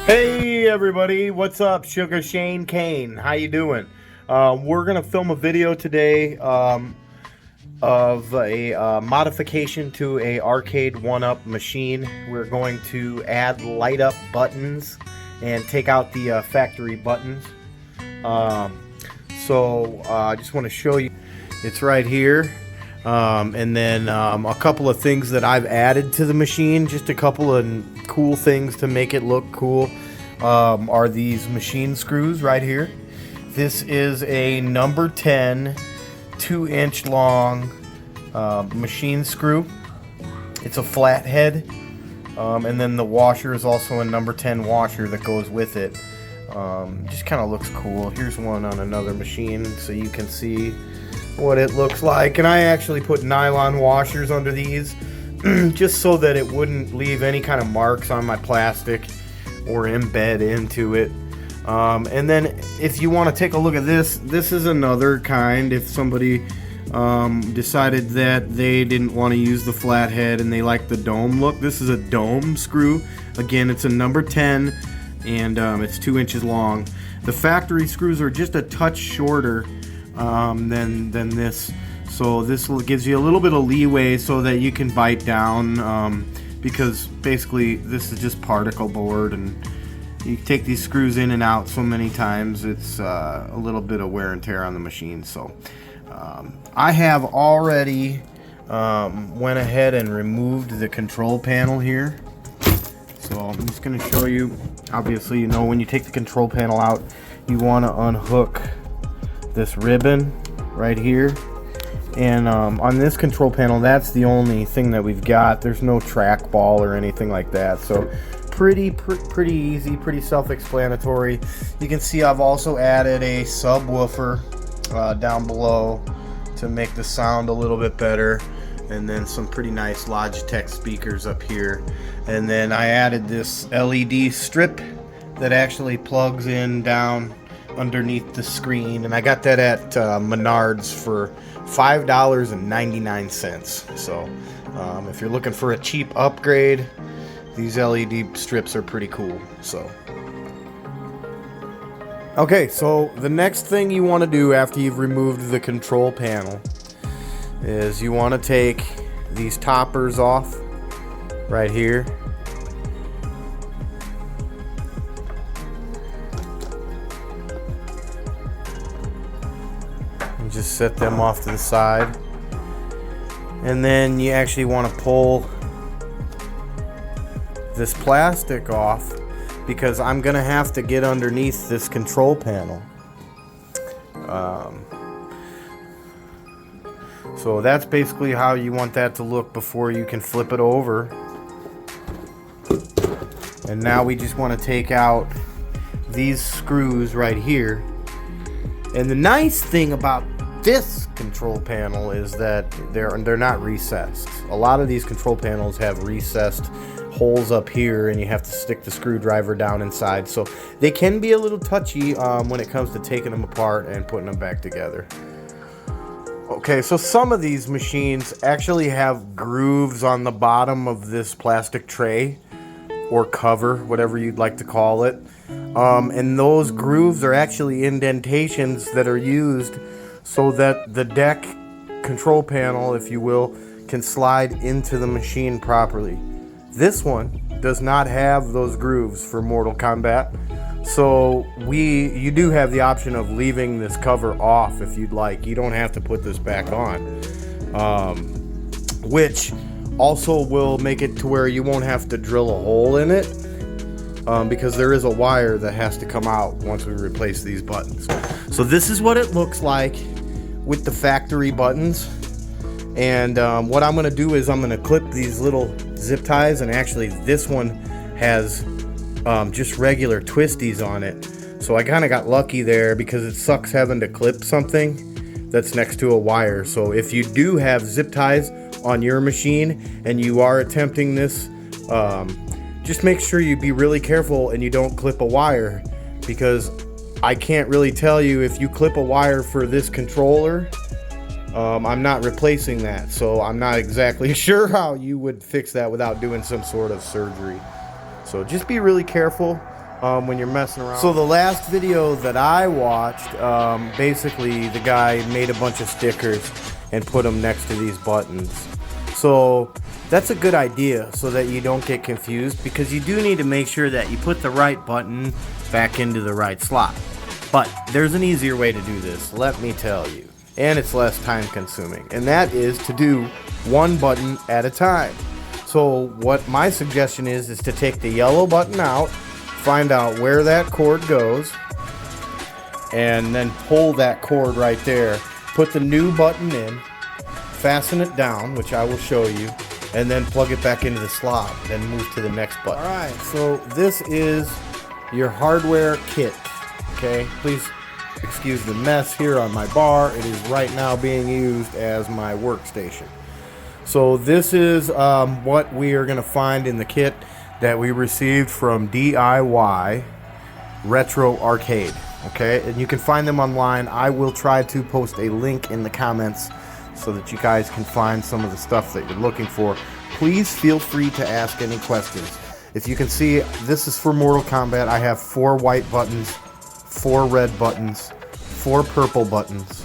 Hey everybody, what's up? Sugar Shane Kane, how you doing? We're gonna film a video today of a modification to a arcade 1-up machine. We're going to add light up buttons and take out the factory buttons. I just want to show you. It's right here. And then a couple of things that I've added to the machine, just a couple of cool things to make it look cool, are these machine screws right here. This is a number 10 2-inch long machine screw. It's a flathead, and then the washer is also a number 10 washer that goes with it. Just kind of looks cool. Here's one on another machine so you can see what it looks like. And I actually put nylon washers under these just so that it wouldn't leave any kind of marks on my plastic or embed into it. And then if you want to take a look at this, this is another kind. If somebody decided that they didn't want to use the flathead and they like the dome look, this is a dome screw. Again, it's a number 10 and it's 2 inches long. The factory screws are just a touch shorter than this, so this gives you a little bit of leeway so that you can bite down, because basically this is just particle board, and you take these screws in and out so many times, it's a little bit of wear and tear on the machine. So I have already went ahead and removed the control panel here. So I'm just going to show you. Obviously, you know, when you take the control panel out, you want to unhook this ribbon right here. And on this control panel, that's the only thing that we've got. There's no trackball or anything like that. So pretty easy, pretty self-explanatory. You can see I've also added a subwoofer down below to make the sound a little bit better. And then some pretty nice Logitech speakers up here. And then I added this LED strip that actually plugs in down underneath the screen, and I got that at Menards for $5.99. So if you're looking for a cheap upgrade, these LED strips are pretty cool. So okay, so the next thing you want to do after you've removed the control panel is you want to take these toppers off right here. And just set them off to the side. And then you actually want to pull this plastic off, because I'm going to have to get underneath this control panel. So that's basically how you want that to look before you can flip it over. And now we just want to take out these screws right here. And the nice thing about this control panel is that they're not recessed. A lot of these control panels have recessed holes up here, and you have to stick the screwdriver down inside. So they can be a little touchy when it comes to taking them apart and putting them back together. Okay, so some of these machines actually have grooves on the bottom of this plastic tray or cover, whatever you'd like to call it. And those grooves are actually indentations that are used so that the deck control panel, if you will, can slide into the machine properly. This one does not have those grooves for Mortal Kombat. So you do have the option of leaving this cover off if you'd like. You don't have to put this back on, which also will make it to where you won't have to drill a hole in it, because there is a wire that has to come out once we replace these buttons. So this is what it looks like with the factory buttons. And what I'm going to do is I'm going to clip these little zip ties, and actually this one has just regular twisties on it. So I kind of got lucky there, because it sucks having to clip something that's next to a wire. So if you do have zip ties on your machine and you are attempting this, just make sure you be really careful and you don't clip a wire, because I can't really tell you if you clip a wire for this controller. I'm not replacing that, so I'm not exactly sure how you would fix that without doing some sort of surgery. So just be really careful. when you're messing around. So the last video that I watched, basically the guy made a bunch of stickers and put them next to these buttons. So that's a good idea so that you don't get confused, because you do need to make sure that you put the right button back into the right slot. But there's an easier way to do this, let me tell you. And it's less time consuming. And that is to do one button at a time. So what my suggestion is to take the yellow button out, find out where that cord goes, and then pull that cord right there. Put the new button in, fasten it down, which I will show you, and then plug it back into the slot, then move to the next button. Alright, so this is your hardware kit. Okay, please excuse the mess here on my bar. It is right now being used as my workstation. So this is what we are going to find in the kit that we received from DIY Retro Arcade. Okay, and you can find them online. I will try to post a link in the comments so that you guys can find some of the stuff that you're looking for. Please feel free to ask any questions. If you can see, this is for Mortal Kombat. I have 4 white buttons, 4 red buttons, 4 purple buttons,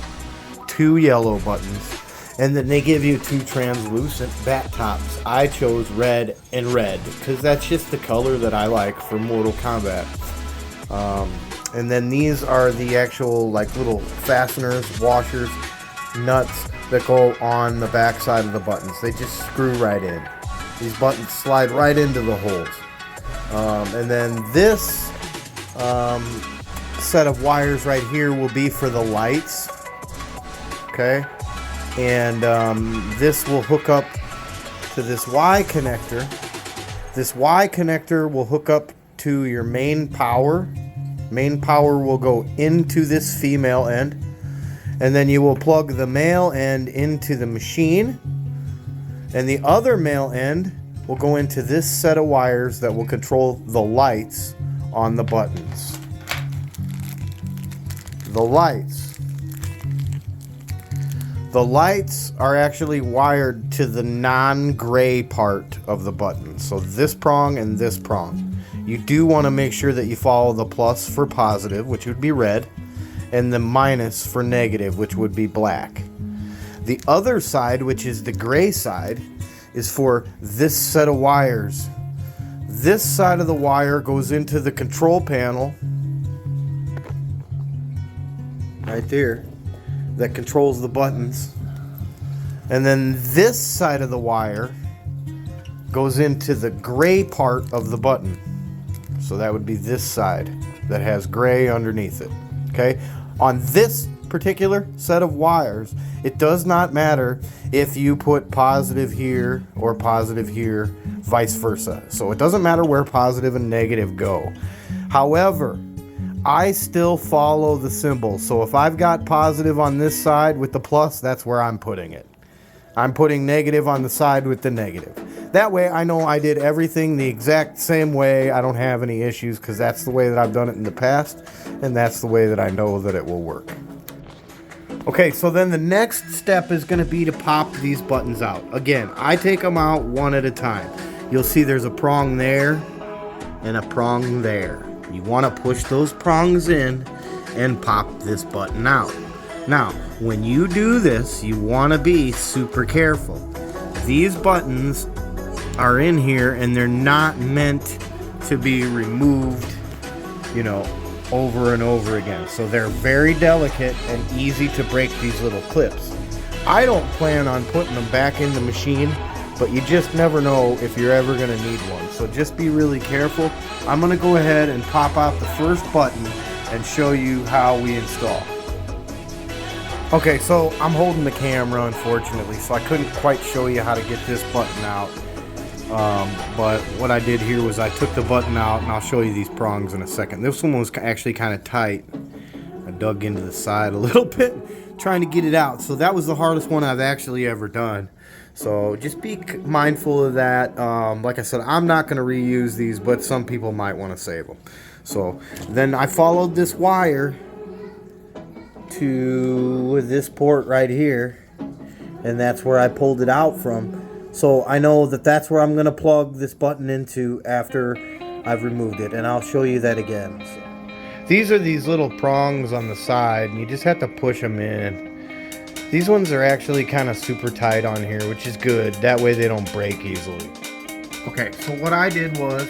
2 yellow buttons, and then they give you 2 translucent bat tops. I chose red and red because that's just the color that I like for Mortal Kombat. And then these are the actual like little fasteners, washers, nuts that go on the back side of the buttons. They just screw right in. These buttons slide right into the holes. And then this set of wires right here will be for the lights. Okay. And this will hook up to this Y connector. This Y connector will hook up to your main power. Main power will go into this female end, and then you will plug the male end into the machine, and the other male end will go into this set of wires that will control the lights on the buttons. The lights are actually wired to the non-gray part of the button. So this prong and this prong. You do want to make sure that you follow the plus for positive, which would be red, and the minus for negative, which would be black. The other side, which is the gray side, is for this set of wires. This side of the wire goes into the control panel right there that controls the buttons, and then this side of the wire goes into the gray part of the button. So that would be this side that has gray underneath it. Okay, on this particular set of wires, it does not matter if you put positive here or positive here, vice versa. So it doesn't matter where positive and negative go. However, I still follow the symbol. So if I've got positive on this side with the plus, that's where I'm putting it. I'm putting negative on the side with the negative. That way I know I did everything the exact same way. I don't have any issues because that's the way that I've done it in the past, and that's the way that I know that it will work. Okay, so then the next step is going to be to pop these buttons out. Again, I take them out one at a time. You'll see there's a prong there and a prong there. You want to push those prongs in and pop this button out. Now, when you do this, you want to be super careful. These buttons are in here and they're not meant to be removed, you know, over and over again. So they're very delicate and easy to break these little clips. I don't plan on putting them back in the machine, but you just never know if you're ever going to need one. So just be really careful. I'm going to go ahead and pop out the first button and show you how we install. Okay, so I'm holding the camera, unfortunately, so I couldn't quite show you how to get this button out. But what I did here was I took the button out, and I'll show you these prongs in a second. This one was actually kind of tight. I dug into the side a little bit trying to get it out. So that was the hardest one I've actually ever done. So just be mindful of that. Like I said, I'm not going to reuse these, but some people might want to save them. So then I followed this wire to this port right here, and that's where I pulled it out from. So I know that that's where I'm going to plug this button into after I've removed it, and I'll show you that again. So, these are these little prongs on the side, and you just have to push them in. These ones are actually kind of super tight on here, which is good. That way they don't break easily. Okay, so what I did was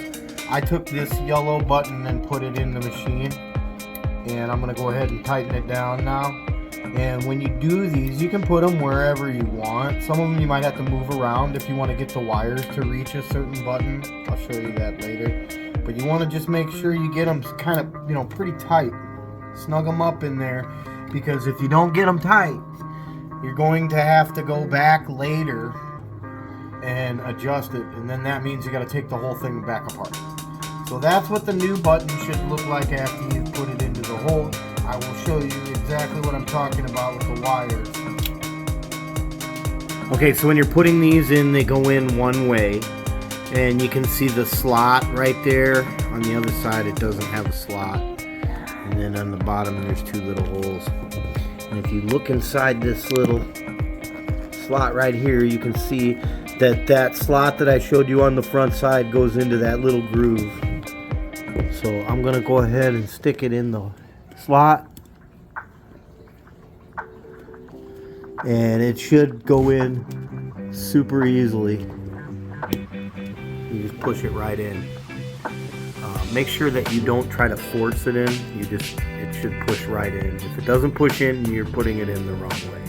I took this yellow button and put it in the machine, and I'm going to go ahead and tighten it down now. And when you do these, you can put them wherever you want. Some of them you might have to move around if you want to get the wires to reach a certain button. I'll show you that later. But you want to just make sure you get them kind of, you know, pretty tight. Snug them up in there, because if you don't get them tight, you're going to have to go back later and adjust it, and then that means you got to take the whole thing back apart. So that's what the new button should look like after you put it into the hole. I will show you exactly what I'm talking about with the wires. Okay, so when you're putting these in, they go in one way, and you can see the slot right there. On the other side, it doesn't have a slot, and then on the bottom there's two little holes. And if you look inside this little slot right here, you can see that that slot that I showed you on the front side goes into that little groove. So I'm gonna go ahead and stick it in the slot, and it should go in super easily. You just push it right in. Make sure that you don't try to force it in. It should push right in. If it doesn't push in, you're putting it in the wrong way.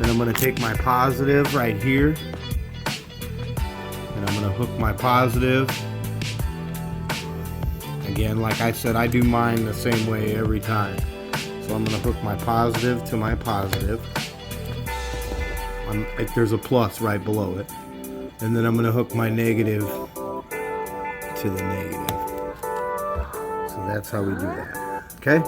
Then I'm going to take my positive right here, and I'm going to hook my positive. Again, like I said, I do mine the same way every time. So I'm going to hook my positive to my positive. There's a plus right below it. And then I'm going to hook my negative to the negative. So that's how we do that. Okay?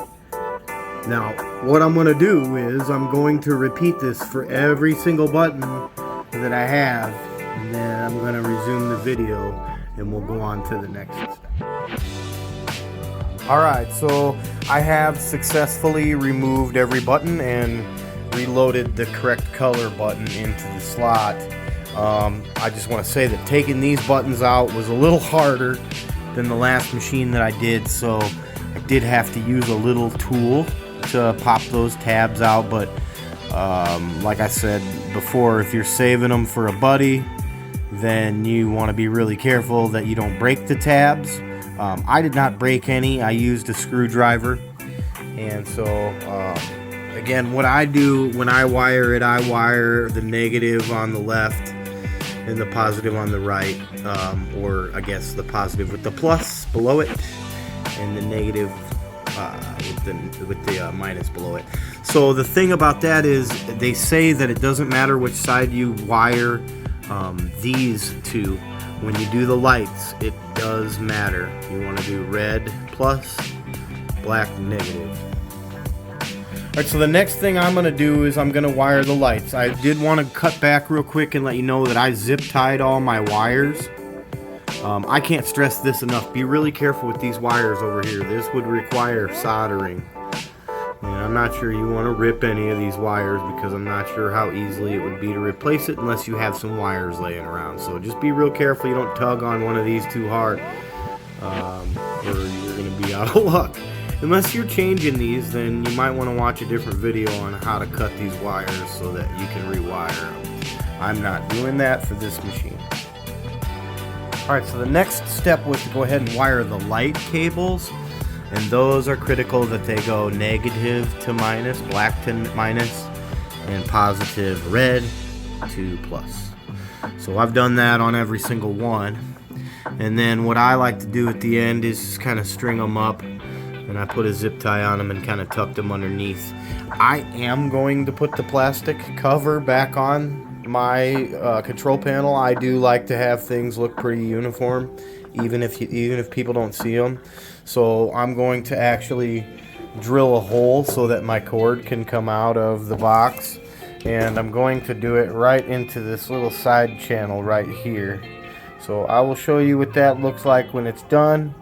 Now, what I'm going to do is I'm going to repeat this for every single button that I have, and then I'm going to resume the video and we'll go on to the next step. Alright, so I have successfully removed every button and reloaded the correct color button into the slot. I just want to say that taking these buttons out was a little harder than the last machine that I did, so I did have to use a little tool to pop those tabs out. But like I said before, if you're saving them for a buddy, then you want to be really careful that you don't break the tabs. I did not break any. I used a screwdriver, and so again, what I do when I wire it, I wire the negative on the left and the positive on the right, or I guess the positive with the plus below it, and the negative with the minus below it. So the thing about that is, they say that it doesn't matter which side you wire these to. When you do the lights, it does matter. You want to do red plus, black negative. Alright, so the next thing I'm going to do is I'm going to wire the lights. I did want to cut back real quick and let you know that I zip tied all my wires. I can't stress this enough. Be really careful with these wires over here. This would require soldering. And I'm not sure you want to rip any of these wires, because I'm not sure how easily it would be to replace it unless you have some wires laying around. So just be real careful you don't tug on one of these too hard, or you're going to be out of luck. Unless you're changing these, then you might want to watch a different video on how to cut these wires so that you can rewire them. I'm not doing that for this machine. Alright, so the next step was to go ahead and wire the light cables, and those are critical that they go negative to minus, black to minus, and positive red to plus. So I've done that on every single one, and then what I like to do at the end is just kind of string them up, and I put a zip tie on them and kind of tuck them underneath. I am going to put the plastic cover back on my control panel. I do like to have things look pretty uniform, even if people don't see them. So I'm going to actually drill a hole so that my cord can come out of the box, and I'm going to do it right into this little side channel right here. So I will show you what that looks like when it's done.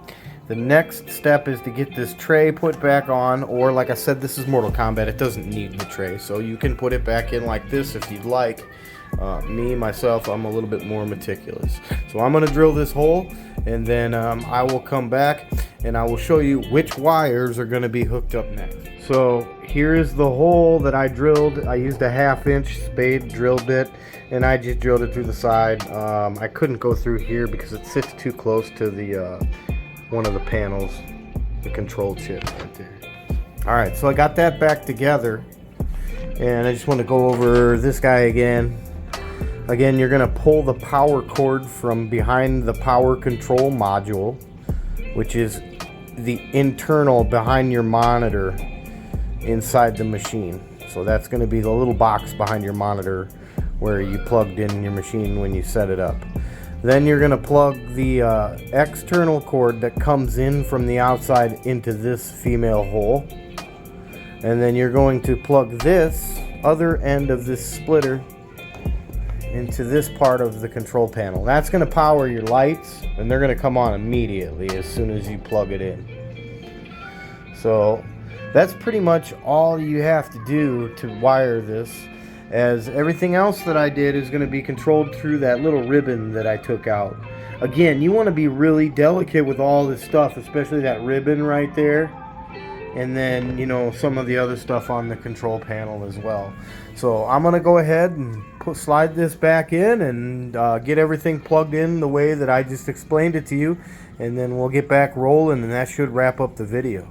The next step is to get this tray put back on, or like I said, this is Mortal Kombat, it doesn't need the tray, so you can put it back in like this if you'd like. Myself, I'm a little bit more meticulous. So I'm going to drill this hole, and then I will come back and I will show you which wires are going to be hooked up next. So here is the hole that I drilled. I used a 1/2 inch spade drill bit, and I just drilled it through the side. I couldn't go through here because it sits too close to the one of the panels, the control chip right there. Alright, so I got that back together, and I just want to go over this guy again. Again, you're going to pull the power cord from behind the power control module, which is the internal behind your monitor inside the machine. So that's going to be the little box behind your monitor where you plugged in your machine when you set it up. Then you're going to plug the external cord that comes in from the outside into this female hole, and then you're going to plug this other end of this splitter into this part of the control panel. That's going to power your lights, and they're going to come on immediately as soon as you plug it in. So that's pretty much all you have to do to wire this, as everything else that I did is going to be controlled through that little ribbon that I took out. Again, you want to be really delicate with all this stuff, especially that ribbon right there, and then, you know, some of the other stuff on the control panel as well. So I'm going to go ahead and slide this back in and get everything plugged in the way that I just explained it to you, and then we'll get back rolling, and that should wrap up the video.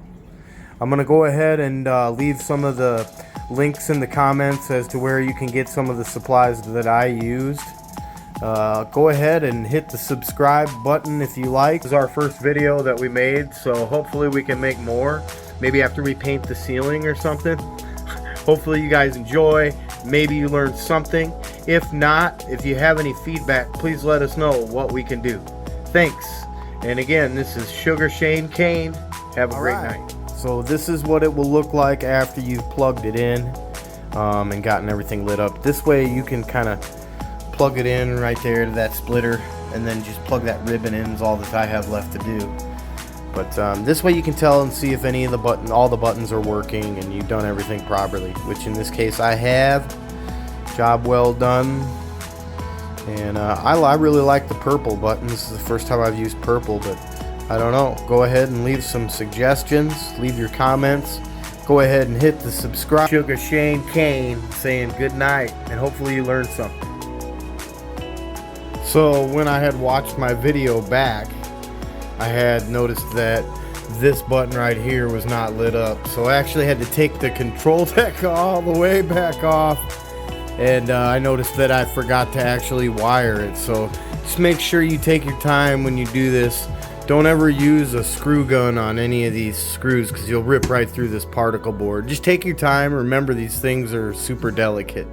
I'm going to go ahead and leave some of the links in the comments as to where you can get some of the supplies that I used. Go ahead and hit the subscribe button if you like. This is our first video that we made, so hopefully we can make more. Maybe after we paint the ceiling or something. Hopefully you guys enjoy. Maybe you learned something. If not, if you have any feedback, please let us know what we can do. Thanks. And again, this is Sugar Shane Kane. Have a great night. So this is what it will look like after you've plugged it in and gotten everything lit up. This way you can kind of plug it in right there to that splitter, and then just plug that ribbon in is all that I have left to do. But this way you can tell and see if any of the all the buttons are working and you've done everything properly, which in this case I have. Job well done. And I really like the purple buttons. This is the first time I've used purple, but I don't know. Go ahead and leave some suggestions. Leave your comments. Go ahead and hit the subscribe. Sugar Shane Kane saying good night, and hopefully you learned something. So when I had watched my video back, I had noticed that this button right here was not lit up. So I actually had to take the control deck all the way back off, and I noticed that I forgot to actually wire it. So just make sure you take your time when you do this. Don't ever use a screw gun on any of these screws because you'll rip right through this particle board. Just take your time. Remember, these things are super delicate.